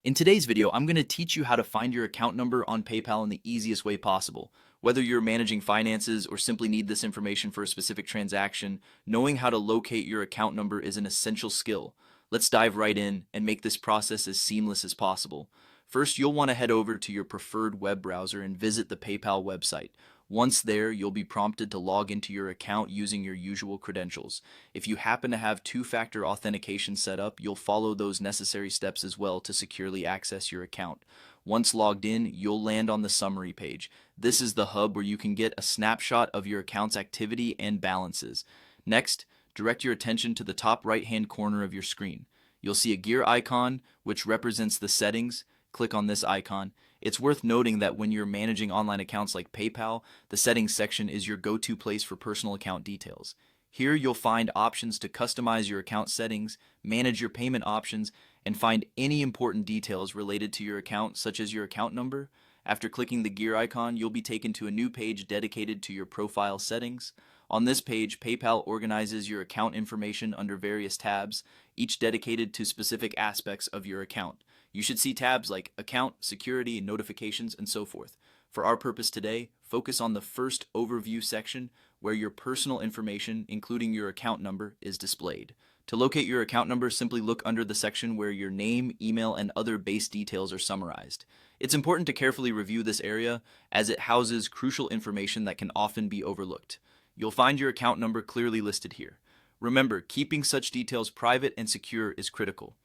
In today's video, I'm going to teach you how to find your account number on PayPal in the easiest way possible. Whether you're managing finances or simply need this information for a specific transaction, knowing how to locate your account number is an essential skill. Let's dive right in and make this process as seamless as possible. First, you'll want to head over to your preferred web browser and visit the PayPal website. Once there, you'll be prompted to log into your account using your usual credentials. If you happen to have two-factor authentication set up, you'll follow those necessary steps as well to securely access your account. Once logged in, you'll land on the summary page. This is the hub where you can get a snapshot of your account's activity and balances. Next, direct your attention to the top right-hand corner of your screen. You'll see a gear icon, which represents the settings. Click on this icon. It's worth noting that when you're managing online accounts like PayPal, the settings section is your go-to place for personal account details. Here you'll find options to customize your account settings, manage your payment options, and find any important details related to your account, such as your account number. After clicking the gear icon, you'll be taken to a new page dedicated to your profile settings. On this page, PayPal organizes your account information under various tabs, each dedicated to specific aspects of your account. You should see tabs like Account, Security, Notifications, and so forth. For our purpose today, focus on the first overview section where your personal information, including your account number, is displayed. To locate your account number, simply look under the section where your name, email, and other base details are summarized. It's important to carefully review this area as it houses crucial information that can often be overlooked. You'll find your account number clearly listed here. Remember, keeping such details private and secure is critical.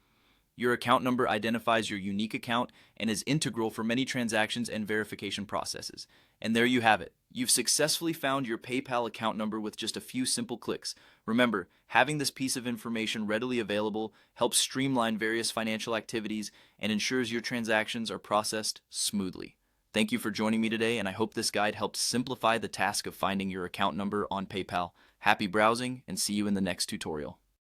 Your account number identifies your unique account and is integral for many transactions and verification processes. And there you have it. You've successfully found your PayPal account number with just a few simple clicks. Remember, having this piece of information readily available helps streamline various financial activities and ensures your transactions are processed smoothly. Thank you for joining me today, and I hope this guide helped simplify the task of finding your account number on PayPal. Happy browsing, and see you in the next tutorial.